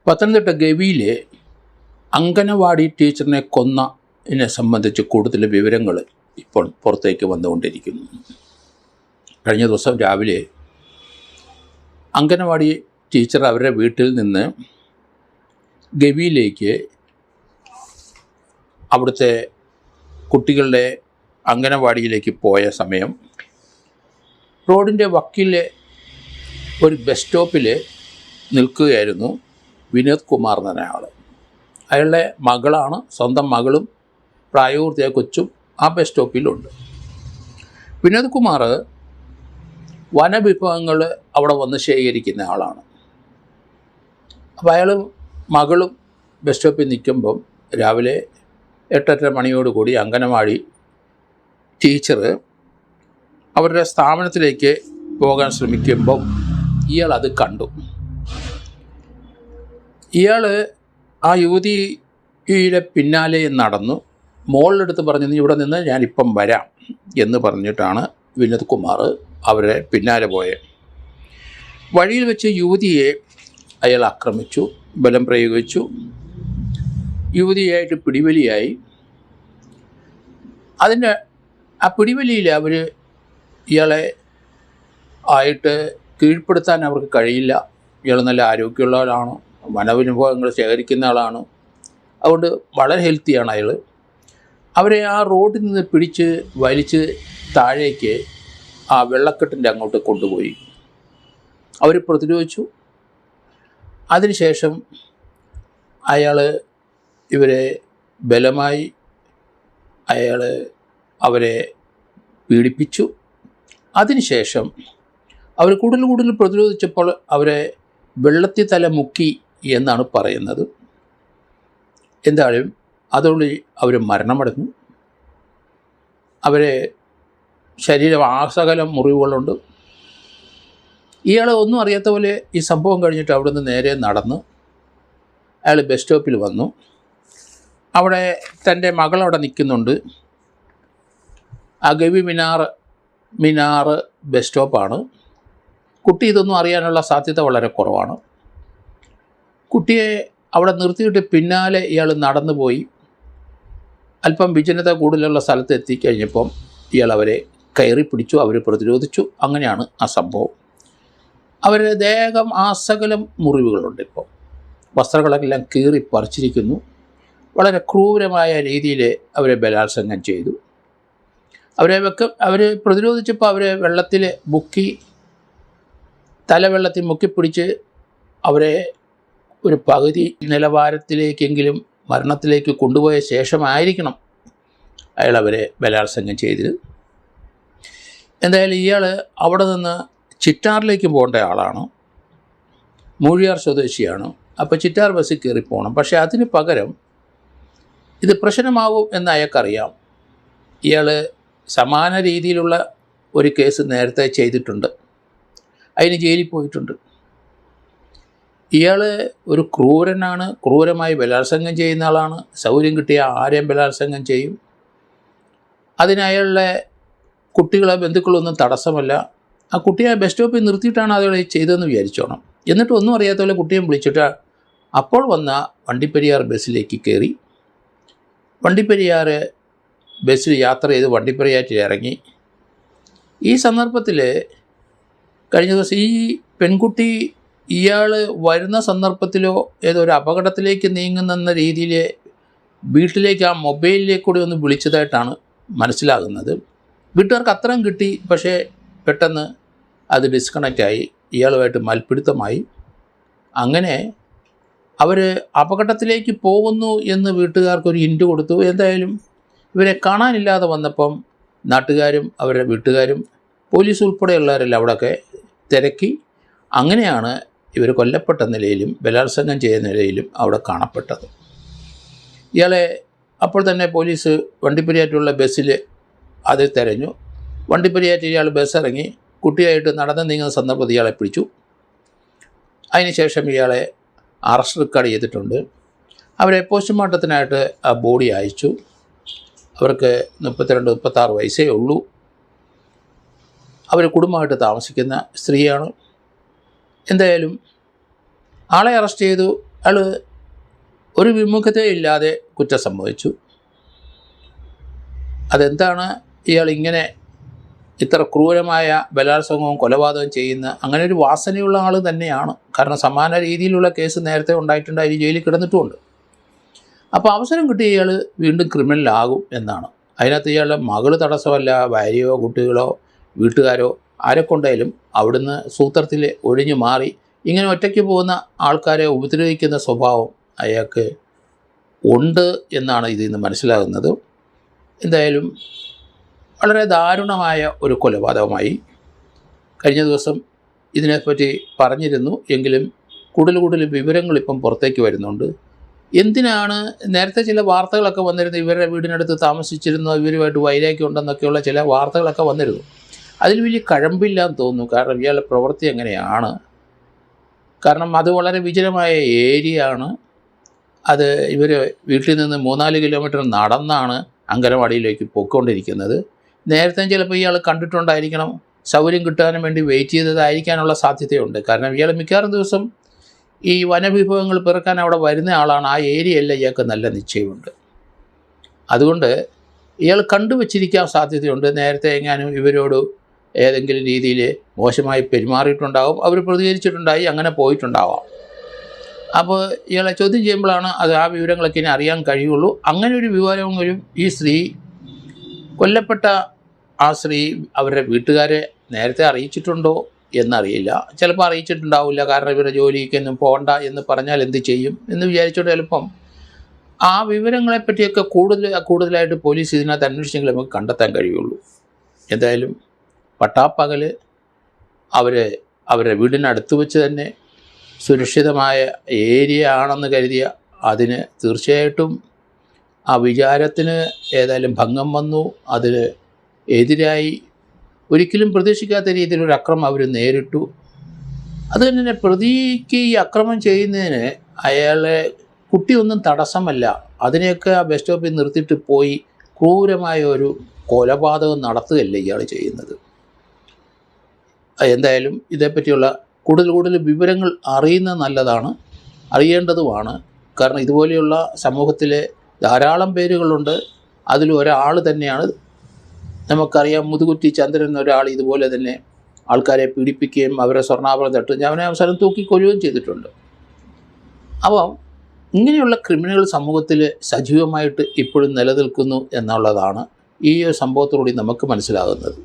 പത്തനംതിട്ട ഗവിയിലെ അങ്കനവാടി ടീച്ചറിനെ കൊന്നതിനെ സംബന്ധിച്ച് കൂടുതൽ വിവരങ്ങൾ ഇപ്പോൾ പുറത്തേക്ക് വന്നുകൊണ്ടിരിക്കുന്നു. കഴിഞ്ഞ ദിവസം രാവിലെ അങ്കനവാടി ടീച്ചർ അവരുടെ വീട്ടിൽ നിന്ന് ഗവിയിലേക്ക് അവിടുത്തെ കുട്ടികളുടെ അങ്കനവാടിയിലേക്ക് പോയ സമയം റോഡിൻ്റെ വക്കിലെ ഒരു ബസ് സ്റ്റോപ്പിൽ നിൽക്കുകയായിരുന്നു വിനോദ് കുമാർ എന്ന ആൾ. അയാളുടെ മകളാണ്, സ്വന്തം മകളും പ്രായപൂർത്തിയായ കൊച്ചും ആ ബസ് സ്റ്റോപ്പിലുണ്ട്. വിനോദ് കുമാർ വനവിഭവങ്ങൾ അവിടെ വന്ന് ശേഖരിക്കുന്ന ആളാണ്. അപ്പോൾ അയാൾ മകളും ബസ് സ്റ്റോപ്പിൽ നിൽക്കുമ്പം രാവിലെ 8-8:30 മണിയോടുകൂടി അങ്കനവാടി ടീച്ചർ അവരുടെ സ്ഥാപനത്തിലേക്ക് പോകാൻ ശ്രമിക്കുമ്പം ഇയാൾ അത് കണ്ടു. ഇയാൾ ആ യുവതിയുടെ പിന്നാലെ നടന്നു. മോളിലെടുത്ത് പറഞ്ഞു, നീ ഇവിടെ നിന്ന് ഞാനിപ്പം വരാം എന്ന് പറഞ്ഞിട്ടാണ് വിനോദ് കുമാർ അവരെ പിന്നാലെ പോയത്. വഴിയിൽ വെച്ച് യുവതിയെ അയാൾ ആക്രമിച്ചു, ബലം പ്രയോഗിച്ചു. യുവതിയായിട്ട് പിടിവലിയായി. അതിൻ്റെ ആ പിടിവലിയിൽ അവർ ഇയാളെ ആയിട്ട് കീഴ്പ്പെടുത്താൻ അവർക്ക് കഴിയില്ല. ഇയാൾ നല്ല ആരോഗ്യമുള്ള ആളാണ്, വനവിഭവങ്ങൾ ശേഖരിക്കുന്ന ആളാണ്, അതുകൊണ്ട് വളരെ ഹെൽത്തിയാണ് അയാൾ. അവരെ ആ റോഡിൽ നിന്ന് പിടിച്ച് വലിച്ച് താഴേക്ക് ആ വെള്ളക്കെട്ടിൻ്റെ അങ്ങോട്ട് കൊണ്ടുപോയി. അവർ പ്രതിരോധിച്ചു. അതിനുശേഷം അയാൾ ഇവരെ ബലമായി അവരെ പീഡിപ്പിച്ചു. അതിനുശേഷം അവർ കൂടുതൽ പ്രതിരോധിച്ചപ്പോൾ അവരെ വെള്ളത്തിൽ തല മുക്കി എന്നാണ് പറയുന്നത്. എന്തായാലും അതോടെ അവർ മരണമടഞ്ഞു. അവരെ ശരീരം ആസകലം മുറിവുകളുണ്ട്. ഇയാൾ ഒന്നും അറിയാത്ത പോലെ ഈ സംഭവം കഴിഞ്ഞിട്ട് അവിടെ നിന്ന് നേരെ നടന്ന് അയാൾ ബസ് സ്റ്റോപ്പിൽ വന്നു. അവിടെ തൻ്റെ മകളവിടെ നിൽക്കുന്നുണ്ട്. ആ ഗവി മിനാർ ബസ് സ്റ്റോപ്പാണ്. കുട്ടി ഇതൊന്നും അറിയാനുള്ള സാധ്യത വളരെ കുറവാണ്. കുട്ടിയെ അവിടെ നിർത്തിയിട്ട് പിന്നാലെ ഇയാൾ നടന്നു പോയി. അല്പം വിജനത കൂടുതലുള്ള സ്ഥലത്ത് എത്തിക്കഴിഞ്ഞപ്പം ഇയാൾ അവരെ കയറി പിടിച്ചു. അവർ പ്രതിരോധിച്ചു. അങ്ങനെയാണ് ആ സംഭവം. അവരുടെ ദേഹം ആസകലം മുറിവുകളുണ്ട്. ഇപ്പോൾ വസ്ത്രങ്ങളെല്ലാം കീറി പറിച്ചിരിക്കുന്നു. വളരെ ക്രൂരമായ രീതിയിൽ അവരെ ബലാത്സംഗം ചെയ്തു. അവർ പ്രതിരോധിച്ചപ്പോൾ അവരെ വെള്ളത്തിൽ മുക്കി, തലവെള്ളത്തിൽ മുക്കിപ്പിടിച്ച് അവരെ ഒരു പകുതി നിലവാരത്തിലേക്കെങ്കിലും മരണത്തിലേക്ക് കൊണ്ടുപോയ ശേഷമായിരിക്കണം അയാൾ അവരെ ബലാത്സംഗം ചെയ്തത്. എന്തായാലും ഇയാൾ അവിടെ നിന്ന് ചിറ്റാറിലേക്ക് പോകേണ്ട ആളാണ്. മൂഴിയാർ സ്വദേശിയാണ്. അപ്പോൾ ചിറ്റാർ ബസ്സിൽ കയറി പോകണം. പക്ഷേ അതിന് പകരം ഇത് പ്രശ്നമാവും എന്ന് അയാൾക്കറിയാം. ഇയാൾ സമാന രീതിയിലുള്ള ഒരു കേസ് നേരത്തെ ചെയ്തിട്ടുണ്ട്. അതിന് ജയിലിൽ പോയിട്ടുണ്ട്. ഇയാൾ ഒരു ക്രൂരനാണ്. ക്രൂരമായി ബലാത്സംഗം ചെയ്യുന്ന ആളാണ്. സൗകര്യം കിട്ടിയ ആരെയും ബലാത്സംഗം ചെയ്യും. അതിന് അയാളുടെ കുട്ടികളെ ബന്ധുക്കളൊന്നും തടസ്സമല്ല. ആ കുട്ടിയെ ബസ് സ്റ്റോപ്പിൽ നിർത്തിയിട്ടാണ് അയാൾ ചെയ്തതെന്ന് വിചാരിച്ചോണം. എന്നിട്ട് ഒന്നും അറിയാത്ത പോലെ കുട്ടിയെ വിളിച്ചിട്ട് അപ്പോൾ വന്ന വണ്ടിപ്പെരിയാർ ബസ്സിലേക്ക് കയറി. വണ്ടിപ്പെരിയാർ ബസ്സിൽ യാത്ര ചെയ്ത് വണ്ടിപ്പെരിയാറ്റിൽ ഇറങ്ങി. ഈ സന്ദർഭത്തിൽ കഴിഞ്ഞ ദിവസം ഈ പെൺകുട്ടി ഇയാൾ വരുന്ന സന്ദർഭത്തിലോ ഏതോ ഒരു അപകടത്തിലേക്ക് നീങ്ങുന്ന രീതിയിൽ വീട്ടിലേക്ക് ആ മൊബൈലിലേക്ക് കൂടി ഒന്ന് വിളിച്ചതായിട്ടാണ് മനസ്സിലാകുന്നത്. വീട്ടുകാർക്ക് അത്രയും കിട്ടി. പക്ഷേ പെട്ടെന്ന് അത് ഡിസ്കണക്റ്റായി. ഇയാളുമായിട്ട് മൽപ്പിടുത്തമായി. അങ്ങനെ അവർ അപകടത്തിലേക്ക് പോകുന്നു എന്ന് വീട്ടുകാർക്കൊരു ഹിൻ്റ് കൊടുത്തു. എന്തായാലും ഇവരെ കാണാനില്ലാതെ വന്നപ്പം നാട്ടുകാരും അവരുടെ വീട്ടുകാരും പോലീസ് ഉൾപ്പെടെയുള്ളവരെല്ലാം അവിടെയൊക്കെ തിരക്കി. അങ്ങനെയാണ് ഇവർ കൊല്ലപ്പെട്ട നിലയിലും ബലാത്സംഗം ചെയ്യുന്ന നിലയിലും അവിടെ കാണപ്പെട്ടത്. ഇയാളെ അപ്പോൾ തന്നെ പോലീസ് വണ്ടിപ്പെരിയാറ്റുള്ള ബസ്സിൽ അത് തിരഞ്ഞു. വണ്ടിപ്പെരിയാറ്റിൽ ഇയാൾ ബസ് ഇറങ്ങി കുട്ടിയായിട്ട് നടന്ന് നീങ്ങുന്ന സന്ദർഭത്തിൽ ഇയാളെ പിടിച്ചു. അതിനുശേഷം ഇയാളെ അറസ്റ്റ് റെക്കോർഡ് ചെയ്തിട്ടുണ്ട്. അവരെ പോസ്റ്റ്മോർട്ടത്തിനായിട്ട് ആ ബോഡി അയച്ചു. അവർക്ക് 32-36 വയസ്സേ ഉള്ളൂ. അവർ കുടുംബമായിട്ട് താമസിക്കുന്ന സ്ത്രീയാണ്. എന്തായാലും ആളെ അറസ്റ്റ് ചെയ്തു. അയാൾ ഒരു വിമുഖതയില്ലാതെ കുറ്റം സംഭവിച്ചു. അതെന്താണ് ഇയാൾ ഇങ്ങനെ ഇത്ര ക്രൂരമായ ബലാത്സംഗവും കൊലപാതകവും ചെയ്യുന്ന അങ്ങനെ ഒരു വാസനയുള്ള ആൾ തന്നെയാണ്. കാരണം സമാന രീതിയിലുള്ള കേസ് നേരത്തെ ഉണ്ടായിട്ടുണ്ട്, അതിൽ ജയിലിൽ കിടന്നിട്ടുമുണ്ട്. അപ്പോൾ അവസരം കിട്ടിയ ഇയാൾ വീണ്ടും ക്രിമിനലാകും എന്നാണ്. അതിനകത്ത് ഇയാളുടെ മകൾ തടസ്സമല്ല, ഭാര്യയോ കുട്ടികളോ വീട്ടുകാരോ ആരെക്കൊണ്ടായാലും അവിടുന്ന് സൂത്രത്തിൽ ഒഴിഞ്ഞു മാറി ഇങ്ങനെ ഒറ്റയ്ക്ക് പോകുന്ന ആൾക്കാരെ ഉപദ്രവിക്കുന്ന സ്വഭാവം അയാൾക്ക് ഉണ്ട് എന്നാണ് ഇതിൽ നിന്ന് മനസ്സിലാകുന്നത്. എന്തായാലും വളരെ ദാരുണമായ ഒരു കൊലപാതകമായി. കഴിഞ്ഞ ദിവസം ഇതിനെപ്പറ്റി പറഞ്ഞിരുന്നു, എങ്കിലും കൂടുതൽ വിവരങ്ങൾ ഇപ്പം പുറത്തേക്ക് വരുന്നുണ്ട്. എന്തിനാണ് നേരത്തെ ചില വാർത്തകളൊക്കെ വന്നിരുന്നു, ഇവരുടെ വീടിനടുത്ത് താമസിച്ചിരുന്നു, ഇവരുമായിട്ട് വൈരാഗ്യം ഉണ്ടെന്നൊക്കെയുള്ള ചില വാർത്തകളൊക്കെ വന്നിരുന്നു. അതിൽ വലിയ കഴമ്പില്ലാന്ന് തോന്നുന്നു. കാരണം ഇയാളുടെ പ്രവൃത്തി എങ്ങനെയാണ്, കാരണം അത് വളരെ വിജനമായ ഏരിയ ആണ്. അത് ഇവർ വീട്ടിൽ നിന്ന് 3-4 കിലോമീറ്റർ നടന്നാണ് അങ്കനവാടിയിലേക്ക് പോയിക്കൊണ്ടിരിക്കുന്നത്. നേരത്തെ ചിലപ്പോൾ ഇയാൾ കണ്ടിട്ടുണ്ടായിരിക്കണം, സൗകര്യം കിട്ടാനും വേണ്ടി വെയിറ്റ് ചെയ്തതായിരിക്കാനുള്ള സാധ്യതയുണ്ട്. കാരണം ഇയാൾ മിക്കവാറും ദിവസം ഈ വനവിഭവങ്ങൾ പിറക്കാൻ അവിടെ വരുന്ന ആളാണ്. ആ ഏരിയയല്ല ഇയാൾക്ക് നല്ല നിശ്ചയമുണ്ട്. അതുകൊണ്ട് ഇയാൾ കണ്ടുവച്ചിരിക്കാൻ സാധ്യതയുണ്ട്. നേരത്തെ എങ്ങാനും ഇവരോട് ഏതെങ്കിലും രീതിയിൽ മോശമായി പെരുമാറിയിട്ടുണ്ടാകും, അവർ പ്രതികരിച്ചിട്ടുണ്ടായി, അങ്ങനെ പോയിട്ടുണ്ടാവാം. അപ്പോൾ ഇയാളെ ചോദ്യം ചെയ്യുമ്പോഴാണ് അത് ആ വിവരങ്ങളൊക്കെ ഇനി അറിയാൻ കഴിയുള്ളൂ. അങ്ങനെ ഒരു വിവരങ്ങളും ഈ സ്ത്രീ, കൊല്ലപ്പെട്ട ആ സ്ത്രീ അവരുടെ വീട്ടുകാരെ നേരത്തെ അറിയിച്ചിട്ടുണ്ടോ എന്നറിയില്ല. ചിലപ്പോൾ അറിയിച്ചിട്ടുണ്ടാവില്ല, കാരണം ഇവരുടെ ജോലിക്കൊന്നും പോകണ്ട എന്ന് പറഞ്ഞാൽ എന്ത് ചെയ്യും എന്ന് വിചാരിച്ചുകൊണ്ട് ചിലപ്പം ആ വിവരങ്ങളെപ്പറ്റിയൊക്കെ കൂടുതലായിട്ട് പോലീസ് ഇതിനകത്ത് അന്വേഷിച്ചെങ്കിൽ നമുക്ക് കണ്ടെത്താൻ കഴിയുള്ളൂ. എന്തായാലും പട്ടാപ്പകൽ അവരുടെ വീടിനടുത്ത് വെച്ച് തന്നെ സുരക്ഷിതമായ ഏരിയ ആണെന്ന് കരുതിയ അതിന് തീർച്ചയായിട്ടും ആ വിചാരത്തിന് ഏതായാലും ഭംഗം വന്നു. അതിന് എതിരായി ഒരിക്കലും പ്രതീക്ഷിക്കാത്ത രീതിയിലൊരു അക്രമം അവർ നേരിട്ടു. അത് തന്നെ പ്രതിക്ക് ഈ അക്രമം ചെയ്യുന്നതിന് അയാളെ കുട്ടിയൊന്നും തടസ്സമല്ല. അതിനെയൊക്കെ ആ ബസ് സ്റ്റോപ്പിൽ നിർത്തിയിട്ട് പോയി ക്രൂരമായ ഒരു കൊലപാതകം നടത്തുകയല്ല ഇയാൾ ചെയ്യുന്നത്. എന്തായാലും ഇതേപ്പറ്റിയുള്ള കൂടുതൽ വിവരങ്ങൾ അറിയുന്നത് നല്ലതാണ്, അറിയേണ്ടതുമാണ്. കാരണം ഇതുപോലെയുള്ള സമൂഹത്തിലെ ധാരാളം പേരുകളുണ്ട്. അതിലൊരാൾ തന്നെയാണ് നമുക്കറിയാം, മുതുകുറ്റി ചന്ദ്രൻ എന്നൊരാൾ ഇതുപോലെ തന്നെ ആൾക്കാരെ പീഡിപ്പിക്കുകയും അവരെ സ്വർണ്ണാഭരണം തട്ടുകയും അവനെ അവസാനം തൂക്കിക്കൊല്ലുകയും ചെയ്തിട്ടുണ്ട്. അപ്പോൾ ഇങ്ങനെയുള്ള ക്രിമിനൽ സമൂഹത്തിൽ സജീവമായിട്ട് ഇപ്പോഴും നിലനിൽക്കുന്നു എന്നുള്ളതാണ് ഈ സംഭവത്തോടുകൂടി നമുക്ക് മനസ്സിലാകുന്നത്.